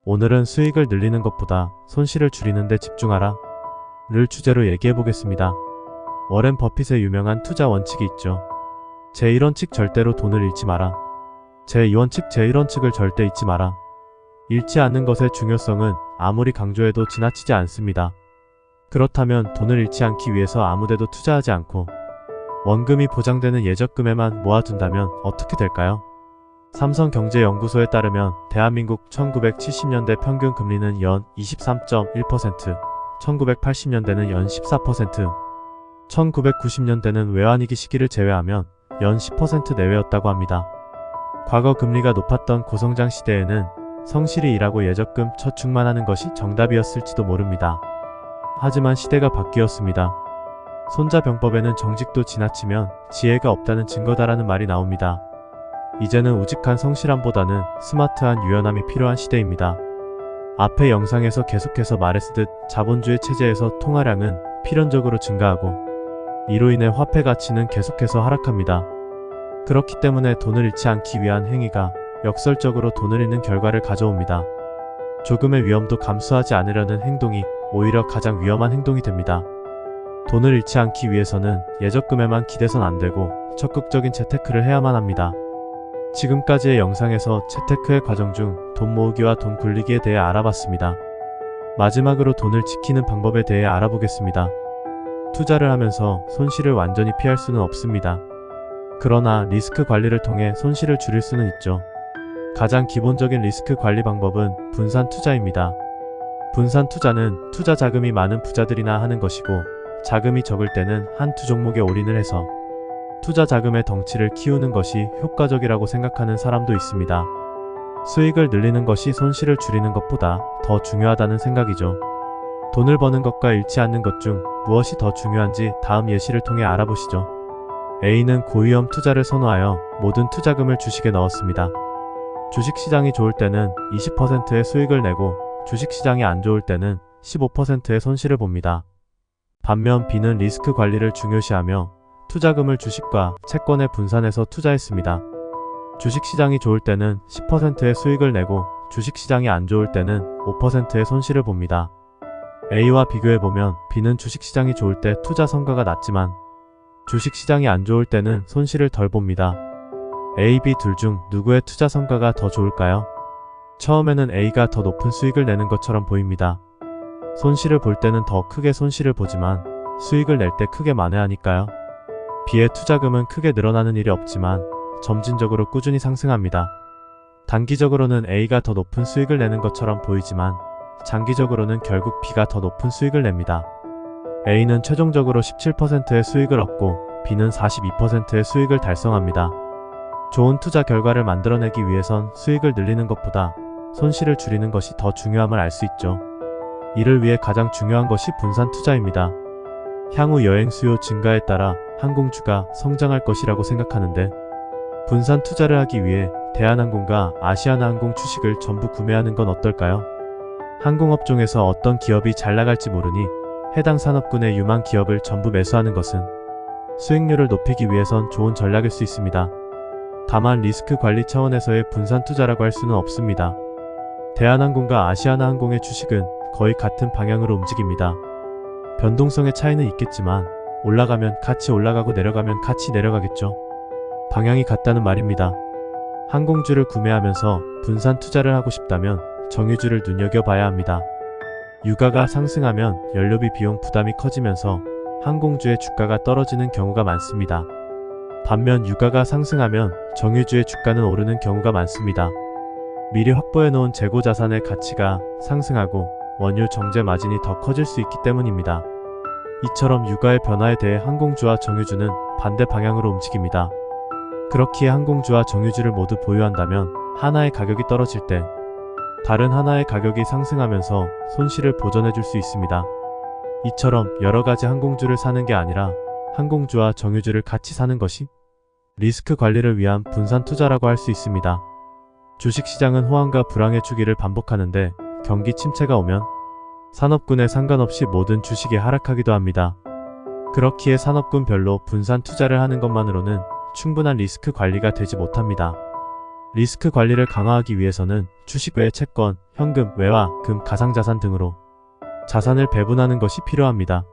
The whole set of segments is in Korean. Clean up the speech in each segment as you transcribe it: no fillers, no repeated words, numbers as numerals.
오늘은 수익을 늘리는 것보다 손실을 줄이는 데 집중하라 를 주제로 얘기해 보겠습니다. 워렌 버핏의 유명한 투자 원칙이 있죠. 제1원칙 절대로 돈을 잃지 마라. 제2원칙 제1원칙을 절대 잊지 마라. 잃지 않는 것의 중요성은 아무리 강조해도 지나치지 않습니다. 그렇다면 돈을 잃지 않기 위해서 아무데도 투자하지 않고 원금이 보장되는 예적금에만 모아둔다면 어떻게 될까요? 삼성경제연구소에 따르면 대한민국 1970년대 평균 금리는 연 23.1%, 1980년대는 연 14%, 1990년대는 외환위기 시기를 제외하면 연 10% 내외였다고 합니다. 과거 금리가 높았던 고성장 시대에는 성실히 일하고 예적금 저축만 하는 것이 정답이었을지도 모릅니다. 하지만 시대가 바뀌었습니다. 손자병법에는 정직도 지나치면 지혜가 없다는 증거다라는 말이 나옵니다. 이제는 우직한 성실함보다는 스마트한 유연함이 필요한 시대입니다. 앞의 영상에서 계속해서 말했듯 자본주의 체제에서 통화량은 필연적으로 증가하고 이로 인해 화폐 가치는 계속해서 하락합니다. 그렇기 때문에 돈을 잃지 않기 위한 행위가 역설적으로 돈을 잃는 결과를 가져옵니다. 조금의 위험도 감수하지 않으려는 행동이 오히려 가장 위험한 행동이 됩니다. 돈을 잃지 않기 위해서는 예적금에만 기대선 안되고 적극적인 재테크를 해야만 합니다. 지금까지의 영상에서 재테크의 과정 중 돈 모으기와 돈 굴리기에 대해 알아봤습니다. 마지막으로 돈을 지키는 방법에 대해 알아보겠습니다. 투자를 하면서 손실을 완전히 피할 수는 없습니다. 그러나 리스크 관리를 통해 손실을 줄일 수는 있죠. 가장 기본적인 리스크 관리 방법은 분산 투자입니다. 분산 투자는 투자 자금이 많은 부자들이나 하는 것이고 자금이 적을 때는 한두 종목에 올인을 해서 투자 자금의 덩치를 키우는 것이 효과적이라고 생각하는 사람도 있습니다. 수익을 늘리는 것이 손실을 줄이는 것보다 더 중요하다는 생각이죠. 돈을 버는 것과 잃지 않는 것 중 무엇이 더 중요한지 다음 예시를 통해 알아보시죠. A는 고위험 투자를 선호하여 모든 투자금을 주식에 넣었습니다. 주식시장이 좋을 때는 20%의 수익을 내고 주식시장이 안 좋을 때는 15%의 손실을 봅니다. 반면 B는 리스크 관리를 중요시하며 투자금을 주식과 채권에 분산해서 투자했습니다. 주식시장이 좋을 때는 10%의 수익을 내고 주식시장이 안 좋을 때는 5%의 손실을 봅니다. A와 비교해보면 B는 주식시장이 좋을 때 투자 성과가 낮지만 주식시장이 안 좋을 때는 손실을 덜 봅니다. A, B 둘 중 누구의 투자 성과가 더 좋을까요? 처음에는 A가 더 높은 수익을 내는 것처럼 보입니다. 손실을 볼 때는 더 크게 손실을 보지만 수익을 낼 때 크게 만회하니까요. B의 투자금은 크게 늘어나는 일이 없지만 점진적으로 꾸준히 상승합니다. 단기적으로는 A가 더 높은 수익을 내는 것처럼 보이지만 장기적으로는 결국 B가 더 높은 수익을 냅니다. A는 최종적으로 17%의 수익을 얻고 B는 42%의 수익을 달성합니다. 좋은 투자 결과를 만들어내기 위해선 수익을 늘리는 것보다 손실을 줄이는 것이 더 중요함을 알 수 있죠. 이를 위해 가장 중요한 것이 분산 투자입니다. 향후 여행 수요 증가에 따라 항공주가 성장할 것이라고 생각하는데 분산 투자를 하기 위해 대한항공과 아시아나항공 주식을 전부 구매하는 건 어떨까요? 항공업종에서 어떤 기업이 잘 나갈지 모르니 해당 산업군의 유망 기업을 전부 매수하는 것은 수익률을 높이기 위해선 좋은 전략일 수 있습니다. 다만 리스크 관리 차원에서의 분산 투자라고 할 수는 없습니다. 대한항공과 아시아나항공의 주식은 거의 같은 방향으로 움직입니다. 변동성의 차이는 있겠지만 올라가면 같이 올라가고 내려가면 같이 내려가겠죠. 방향이 같다는 말입니다. 항공주를 구매하면서 분산 투자를 하고 싶다면 정유주를 눈여겨봐야 합니다. 유가가 상승하면 연료비 비용 부담이 커지면서 항공주의 주가가 떨어지는 경우가 많습니다. 반면 유가가 상승하면 정유주의 주가는 오르는 경우가 많습니다. 미리 확보해놓은 재고자산의 가치가 상승하고 원유 정제 마진이 더 커질 수 있기 때문입니다. 이처럼 유가의 변화에 대해 항공주와 정유주는 반대 방향으로 움직입니다. 그렇기에 항공주와 정유주를 모두 보유한다면 하나의 가격이 떨어질 때 다른 하나의 가격이 상승하면서 손실을 보전해줄 수 있습니다. 이처럼 여러가지 항공주를 사는 게 아니라 항공주와 정유주를 같이 사는 것이 리스크 관리를 위한 분산 투자라고 할 수 있습니다. 주식시장은 호황과 불황의 주기를 반복하는데 경기 침체가 오면 산업군에 상관없이 모든 주식이 하락하기도 합니다. 그렇기에 산업군별로 분산 투자를 하는 것만으로는 충분한 리스크 관리가 되지 못합니다. 리스크 관리를 강화하기 위해서는 주식 외 채권, 현금, 외화, 금, 가상자산 등으로 자산을 배분하는 것이 필요합니다.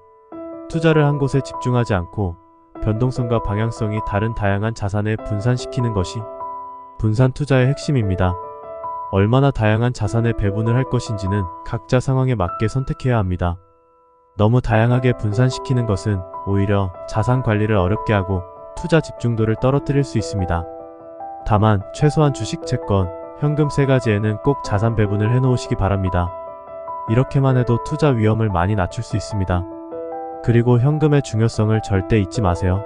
투자를 한 곳에 집중하지 않고 변동성과 방향성이 다른 다양한 자산에 분산시키는 것이 분산 투자의 핵심입니다. 얼마나 다양한 자산에 배분을 할 것인지는 각자 상황에 맞게 선택해야 합니다. 너무 다양하게 분산시키는 것은 오히려 자산 관리를 어렵게 하고 투자 집중도를 떨어뜨릴 수 있습니다. 다만 최소한 주식, 채권, 현금 세 가지에는 꼭 자산 배분을 해놓으시기 바랍니다. 이렇게만 해도 투자 위험을 많이 낮출 수 있습니다. 그리고 현금의 중요성을 절대 잊지 마세요.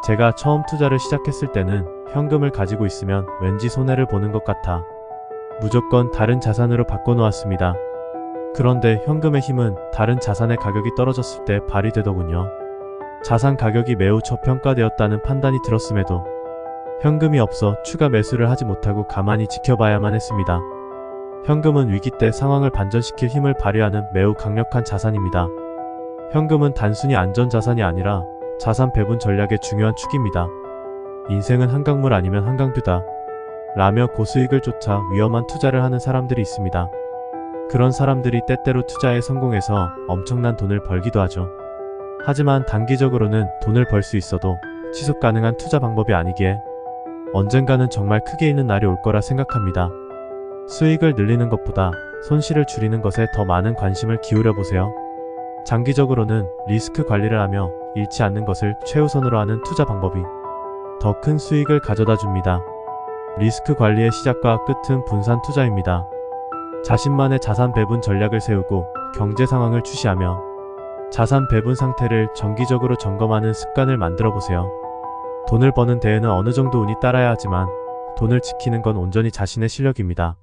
제가 처음 투자를 시작했을 때는 현금을 가지고 있으면 왠지 손해를 보는 것 같아 무조건 다른 자산으로 바꿔놓았습니다. 그런데 현금의 힘은 다른 자산의 가격이 떨어졌을 때 발휘되더군요. 자산 가격이 매우 저평가되었다는 판단이 들었음에도 현금이 없어 추가 매수를 하지 못하고 가만히 지켜봐야만 했습니다. 현금은 위기 때 상황을 반전시킬 힘을 발휘하는 매우 강력한 자산입니다. 현금은 단순히 안전자산이 아니라 자산 배분 전략의 중요한 축입니다. 인생은 한강물 아니면 한강뷰다 라며 고수익을 쫓아 위험한 투자를 하는 사람들이 있습니다. 그런 사람들이 때때로 투자에 성공해서 엄청난 돈을 벌기도 하죠. 하지만 단기적으로는 돈을 벌 수 있어도 지속 가능한 투자 방법이 아니기에 언젠가는 정말 크게 잃는 날이 올 거라 생각합니다. 수익을 늘리는 것보다 손실을 줄이는 것에 더 많은 관심을 기울여 보세요. 장기적으로는 리스크 관리를 하며 잃지 않는 것을 최우선으로 하는 투자 방법이 더 큰 수익을 가져다 줍니다. 리스크 관리의 시작과 끝은 분산 투자입니다. 자신만의 자산 배분 전략을 세우고 경제 상황을 주시하며 자산 배분 상태를 정기적으로 점검하는 습관을 만들어 보세요. 돈을 버는 데에는 어느 정도 운이 따라야 하지만 돈을 지키는 건 온전히 자신의 실력입니다.